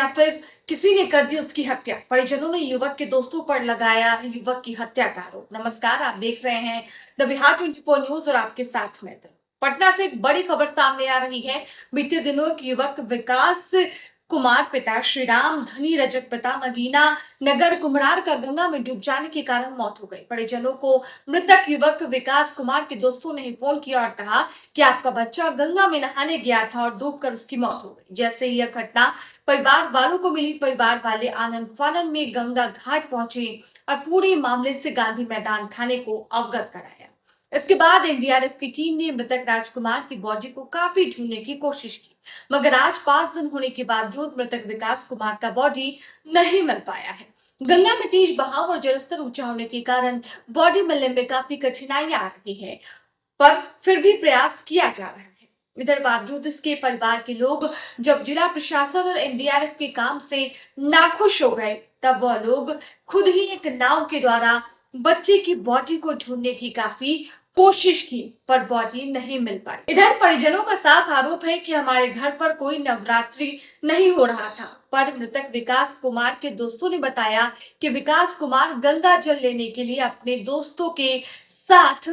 या फिर किसी ने कर दी उसकी हत्या। परिजनों ने युवक के दोस्तों पर लगाया युवक की हत्या का आरोप। नमस्कार, आप देख रहे हैं द बिहार 24 न्यूज और आपके साथ में पटना से एक बड़ी खबर सामने आ रही है। बीते दिनों एक युवक विकास कुमार पिता श्री राम धनी रजक पिता नगीना नगर कुम्हरार का गंगा में डूब जाने के कारण मौत हो गई। परिजनों को मृतक युवक विकास कुमार के दोस्तों ने ही फोन किया और कहा कि आपका बच्चा गंगा में नहाने गया था और डूबकर उसकी मौत हो गई। जैसे यह घटना परिवार वालों को मिली, परिवार वाले आनंद फानन में गंगा घाट पहुंचे और पूरे मामले से गांधी मैदान थाने को अवगत कराया। इसके बाद एनडीआरएफ की टीम ने मृतक राजकुमार की बॉडी को काफी ढूंढने की कोशिश की, मगर आज 5 दिन होने के बावजूद मृतक विकास कुमार का बॉडी नहीं मिल पाया है। गंगा में तेज बहाव और जलस्तर ऊंचा होने के कारण बॉडी मिलने में काफी कठिनाइयां आ रही है, पर फिर भी प्रयास किया जा रहा है। इधर बावजूद इसके परिवार के लोग जब जिला प्रशासन और एनडीआरएफ के काम से नाखुश हो गए, तब वह लोग खुद ही एक नाव के द्वारा बच्चे की बॉडी को ढूंढने की काफी कोशिश की, पर बॉडी नहीं मिल पाई। इधर परिजनों का साफ आरोप है कि हमारे घर पर कोई नवरात्रि नहीं हो रहा था, पर मृतक विकास कुमार के दोस्तों ने बताया कि विकास कुमार गंगा जल लेने के लिए अपने दोस्तों के साथ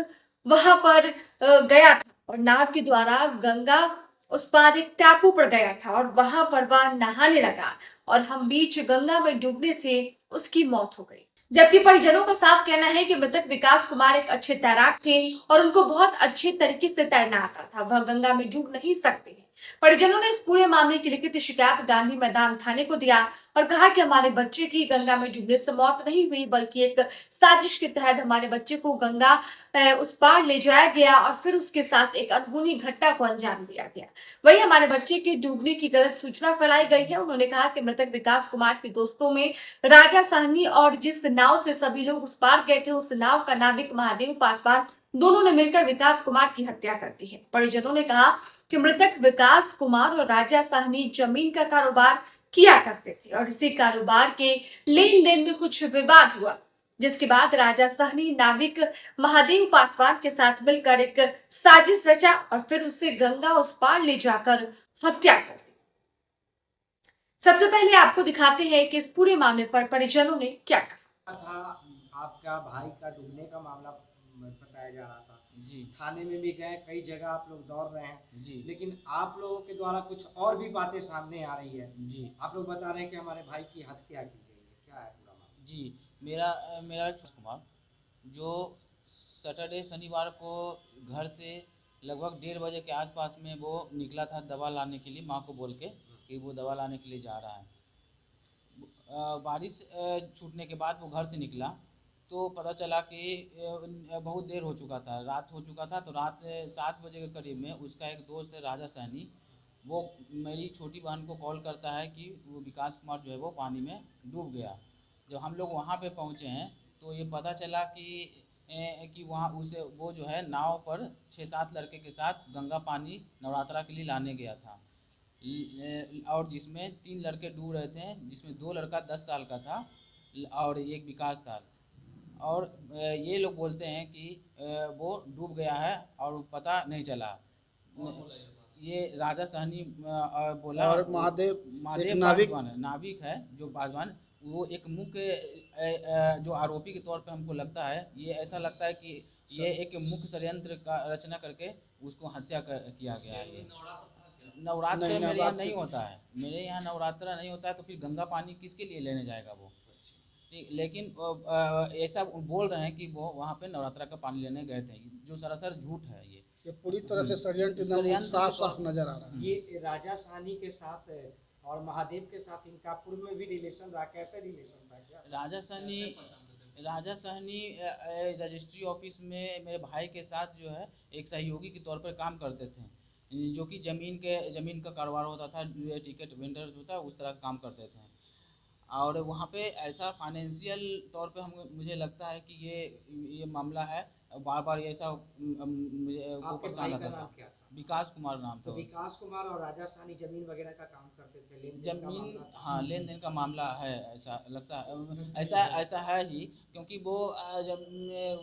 वहां पर गया था और नाव के द्वारा गंगा उस पार एक टापू पर गया था और वहां पर वह नहाने लगा और हम बीच गंगा में डूबने से उसकी मौत हो गई। जबकि परिजनों का साफ कहना है कि मृतक विकास कुमार एक अच्छे तैराक थे और उनको बहुत अच्छे तरीके से तैरना आता था, वह गंगा में डूब नहीं सकते। परिजनों ने इस पूरे मामले की लिखित शिकायत गांधी मैदान थाने को दिया और कहा कि हमारे बच्चे की गंगा में डूबने से मौत नहीं हुई, बल्कि एक साजिश के तहत हमारे बच्चे को गंगा उस पार ले जाया गया और फिर उसके साथ एक अनहोनी घटना को अंजाम दिया गया। वहीं हमारे बच्चे के डूबने की गलत सूचना फैलाई गई है। उन्होंने कहा कि मृतक विकास कुमार के दोस्तों में राजा साहनी और जिस नाव से सभी लोग उस पार गए थे, उस नाव का नाविक महादेव पासवान दोनों ने मिलकर विकास कुमार की हत्या कर दी है। परिजनों ने कहा कि मृतक विकास कुमार और राजा साहनी जमीन का कारोबार किया करते थे और इसी कारोबार के लेन देन में कुछ विवाद हुआ, जिसके बाद राजा साहनी नाविक महादेव पासवान के साथ मिलकर एक साजिश रचा और फिर उसे गंगा उस पार ले जाकर हत्या कर दी। सबसे पहले आपको दिखाते हैं कि इस पूरे मामले पर परिजनों ने क्या कहा था। आपका भाई का डूबने का मामला बताया जा रहा था जी। थाने में भी गए, कई जगह आप लोग दौड़ रहे हैं जी। लेकिन आप लोगों के द्वारा कुछ और भी बातें सामने आ रही है। जी। आप लोग बता रहे हैं कि हमारे भाई की हत्या की गई है, क्या है पूरा मामला? जी, मेरा कुमार जो सैटरडे शनिवार को घर से लगभग 1:30 बजे के आसपास में वो निकला था दवा लाने के लिए, माँ को बोल के कि वो दवा लाने के लिए जा रहा है। बारिश छूटने के बाद वो घर से निकला तो पता चला कि बहुत देर हो चुका था, रात हो चुका था। तो रात 7 बजे के करीब में उसका एक दोस्त है राजा सैनी, वो मेरी छोटी बहन को कॉल करता है कि वो विकास कुमार जो है वो पानी में डूब गया। जब हम लोग वहाँ पे पहुँचे हैं तो ये पता चला कि वहाँ उसे वो जो है नाव पर 6-7 लड़के के साथ गंगा पानी नवरात्रा के लिए लाने गया था और जिसमें 3 लड़के डूब रहे थे, जिसमें 2 लड़का 10 साल का था और एक विकास था। और ये लोग बोलते हैं कि वो डूब गया है और पता नहीं चला। ये राजा सहनी बोला और महादेव नाविक है जो पासवान, वो एक मुख्य जो आरोपी के तौर पे हमको लगता है, ये ऐसा लगता है कि ये एक मुख्य षड्यंत्र का रचना करके उसको हत्या किया गया है। नवरात्र मेरे यहाँ नहीं होता है, मेरे यहाँ नवरात्रा नहीं होता है, तो फिर गंगा पानी किसके लिए लेने जाएगा वो? लेकिन ऐसा बोल रहे हैं कि वो वहाँ पे नवरात्रा का पानी लेने गए थे, जो सरासर झूठ है। ये पूरी तरह से षड्यंत्र साफ नजर आ रहा है। ये राजा साहनी के साथ और महादेव के साथ इनका पूर्व में भी रिलेशन रहा, कैसे रिलेशन था क्या? राजा सहनी रजिस्ट्री ऑफिस में मेरे भाई के साथ जो है एक सहयोगी के तौर पर काम करते थे, जो कि जमीन का कारोबार होता था, टिकट वेंडर जो था उस तरह का काम करते थे। और वहाँ पे ऐसा फाइनेंशियल तौर पे मुझे लगता है कि ये मामला है, बार बार ऐसा मुझे परेशान रहता था। विकास कुमार नाम था। तो विकास कुमार और राजा साहनी जमीन वगैरह का काम करते थे, जमीन, हाँ, लेन देन का मामला है, ऐसा लगता है। ऐसा है ही, क्योंकि वो जब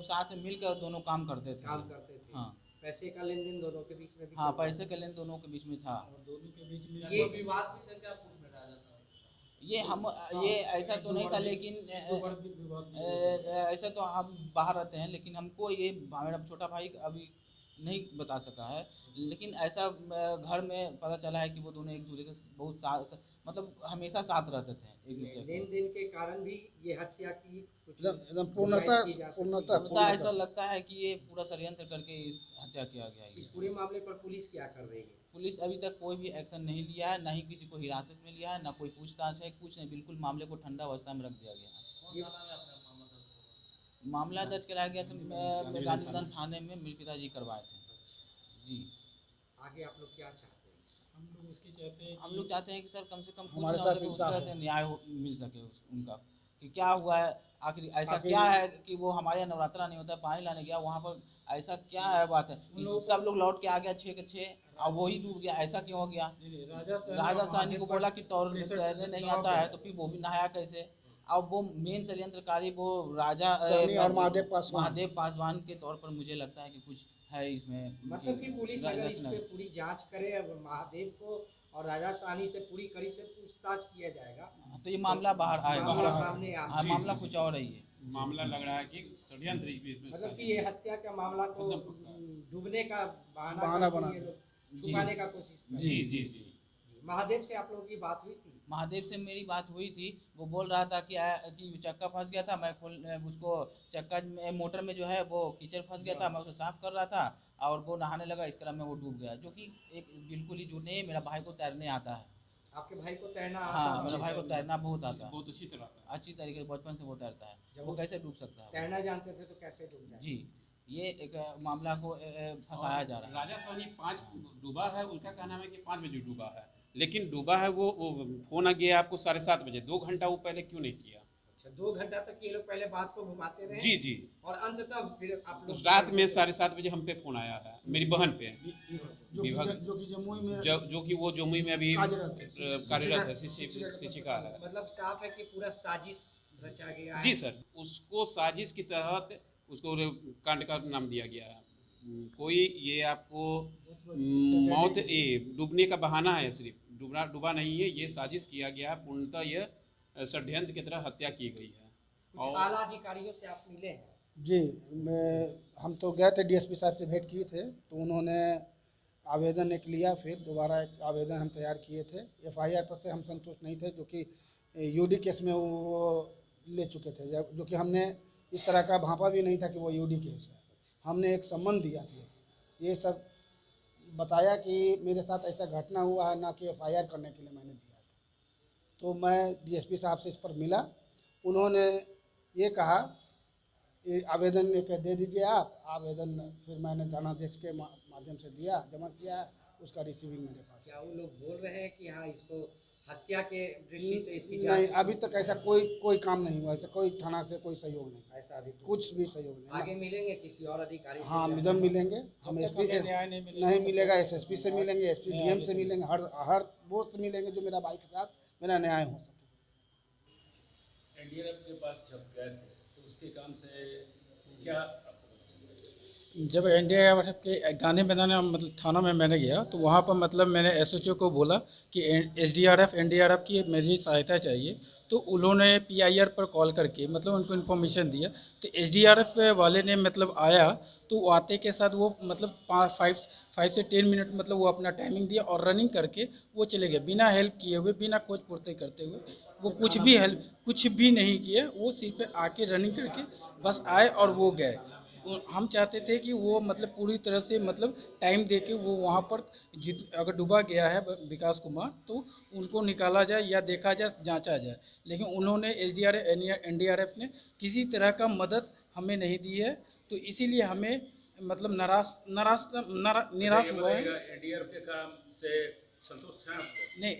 साथ में मिलकर दोनों काम करते थे। हाँ, पैसे का लेन देन दोनों के बीच में भी। हाँ, पैसे का लेन दोनों के बीच में था। दोनों के बीच में ये विवाद भी था क्या? ये ऐसा तो नहीं था, लेकिन ऐसा तो हम बाहर रहते हैं, लेकिन हमको ये मेरा छोटा भाई अभी नहीं बता सका है, लेकिन ऐसा घर में पता चला है कि वो दोनों एक दूसरे के बहुत मतलब हमेशा साथ रहते थे एक दूसरे लेन के। देन के कारण भी ये हत्या की कुछ एकदम गुंजाइश की जा सकती है। पूर्णतः ऐसा लगता है कि ये पूरा षड्यंत्र करके इस हत्या किया गया है। इस पूरे मामले पर पुलिस क्या कर रही है? पुलिस अभी तक कोई भी एक्शन नहीं लिया है, ना ही किसी को हिरासत में लिया है, ना कोई पूछताछ है, कुछ नहीं, बिल्कुल मामले को ठंडा अवस्था में रख दिया गया है। मामला दर्ज कराया गया था गांधीधाम थाने में, मेरे पिताजी करवाए थे जी। आगे आप लोग क्या चाहते हैं? हम लोग चाहते हैं कि सर कम से कम कुछ हमारे ना साथ हो सके, उस इंसाफ तरह हो। से न्याय मिल सके उनका, कि क्या हुआ है आखिर, ऐसा आखिर क्या है कि वो हमारे यहाँ नवरात्रा नहीं होता, पानी लाने गया वहाँ पर, ऐसा क्या है बात है कि सब लोग लौट के आ गया 6 के 6 और वही डूब गया, ऐसा क्यों हो गया? राजा साहनी को बोला कि तैरने नहीं आता है, तो फिर वो भी नहाया कैसे? अब वो मेन षड्यंत्रकारी वो राजा साहनी और महादेव पासवान के तौर पर मुझे लगता है कि कुछ है इसमें। मतलब कि पुलिस अगर इस रचना पे पूरी जांच करे, अब महादेव को और राजा साहनी से पूरी कड़ी से पूछताछ किया जाएगा तो ये मामला बाहर आएगा, मामला सामने आ हाँ, मामला कुछ और है ये। मामला लग रहा है कि षड्यंत्र इसमें मतलब कि ये हत्या का मामला को एकदम पक्का। डूबने का बहाना करके बना ये लोग छुपाने का कोशिश कर रहे जी हैं। जी जी महादेव से आप लोगों की बात हुई थी? महादेव से मेरी बात हुई थी, वो बोल रहा था कि चक्का फंस गया था, मैं उसको चक्का में मोटर में जो है वो कीचड़ फंस गया था, मैं उसे साफ कर रहा था और वो नहाने लगा, इस क्रम में वो डूब गया, जो कि एक बिल्कुल ही झूठ नहीं है। मेरा भाई को तैरने आता है, आपके भाई को तैरना आता हाँ, है? मेरा भाई को तैरना बहुत आता है, बहुत अच्छी तरह था। अच्छी तरीके से बचपन से वो तैरता है, जब वो वो कैसे डूब सकता है? तैरना जानते थे तो कैसे डूब जाए? जी, ये एक मामला को फंसाया जा रहा है। राजा साहनी 5 डूबा है, उनका कहना है कि 5 बजे डूबा है, लेकिन डूबा है वो फोन आ गया आपको 7:30 बजे, 2 घंटा वो पहले क्यों नहीं किया? अच्छा, 2 घंटा तक ये लोग पहले बात को घुमाते रहे जी जी, और अंततः फिर आप लोग रात में 7:30 बजे हम पे फोन आया है, मेरी बहन पे, जो कि जमुई में जो कि वो जमुई में अभी कार्यरत है, शिक्षिका शिक्षिका है। मतलब साफ है कि पूरा साजिश रचा गया है। जी सर, उसको साजिश की तहत उसको कांड का नाम दिया गया है। कोई ये आपको मौत डूबने का बहाना है, सिर्फ डूबा नहीं है, ये साजिश किया गया है, पूर्णतः ये षड्यंत्र की तरह हत्या की गई है। कुछ आला अधिकारियों से आप मिले हैं? जी, हम तो गए थे, डीएसपी साहब से भेंट किए थे, तो उन्होंने आवेदन एक लिया, फिर दोबारा एक आवेदन हम तैयार किए थे। एफआईआर पर से हम संतुष्ट नहीं थे, जो कि यूडी केस में वो ले चुके थे, जो कि हमने इस तरह का भांपा भी नहीं था कि वो यूडी केस है। हमने एक सम्मन दिया था, ये सब बताया कि मेरे साथ ऐसा घटना हुआ है, ना कि एफआईआर करने के लिए मैंने दिया था। तो मैं डीएसपी साहब से इस पर मिला, उन्होंने ये कहा ये आवेदन एक दे दीजिए आप। आवेदन फिर मैंने थानाध्यक्ष के माध्यम से दिया, जमा किया, उसका रिसीविंग मेरे पास। क्या वो लोग बोल रहे हैं कि हाँ इसको हत्या के दृष्टि से इसकी नहीं, जांच? अभी तक ऐसा कोई काम नहीं हुआ, ऐसा कोई थाना से कोई सहयोग नहीं, ऐसा अभी तो कुछ भी सहयोग नहीं। आगे मिलेंगे किसी और अधिकारी से? हाँ, जब मिलेंगे हम एसपी नहीं मिलेगा, एसएसपी से मिलेंगे, एसपी डीएम से मिलेंगे, हर वो से मिलेंगे जो मेरा भाई के साथ मेरा न्याय हो सके। एनडीआरएफ के पास जब गए थे तो उसके काम से क्या? जब एनडीआरएफ के गाने बनाने मतलब थाना में मैंने गया तो वहाँ पर मतलब मैंने एसएचओ को बोला कि एसडीआरएफ एनडीआरएफ की मेरी सहायता चाहिए, तो उन्होंने पीआईआर पर कॉल करके मतलब उनको इन्फॉर्मेशन दिया। तो एसडीआरएफ वाले ने मतलब आया, तो वो आते के साथ वो मतलब 5 से 10 मिनट मतलब वो अपना टाइमिंग दिया और रनिंग करके वो चले गए, बिना हेल्प किए हुए, बिना खोज पूर्ति करते हुए। वो कुछ भी नहीं किए, वो सिर्फ आके रनिंग करके बस आए और वो गए। हम चाहते थे कि वो मतलब पूरी तरह से मतलब टाइम देके वो वहाँ पर अगर डूबा गया है विकास कुमार तो उनको निकाला जाए या देखा जाए, जांचा जाए, लेकिन उन्होंने एसडीआरएफ एनडीआरएफ ने किसी तरह का मदद हमें नहीं दी है। तो इसीलिए हमें मतलब निराश हुआ है। एनडीआरएफ के काम से संतुष्ट हैं? नहीं,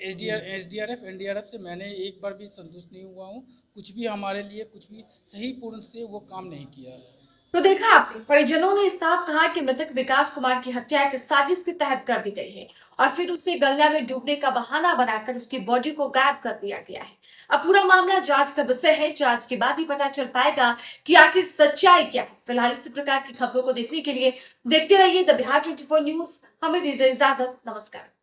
एसडीआरएफ एनडीआरएफ से मैंने एक बार भी संतुष्ट नहीं हुआ हूँ। कुछ भी हमारे लिए कुछ भी सही पूर्ण से वो काम नहीं किया है। तो देखा आपने, परिजनों ने साफ कहा कि मृतक विकास कुमार की हत्या एक साजिश के तहत कर दी गई है और फिर उसे गंगा में डूबने का बहाना बनाकर उसकी बॉडी को गायब कर दिया गया है। अब पूरा मामला जांच का विषय है, जांच के बाद ही पता चल पाएगा कि आखिर सच्चाई क्या है। फिलहाल इसी प्रकार की खबरों को देखने के लिए देखते रहिए द बिहार 24 न्यूज। हमें दीजिए इजाजत, नमस्कार।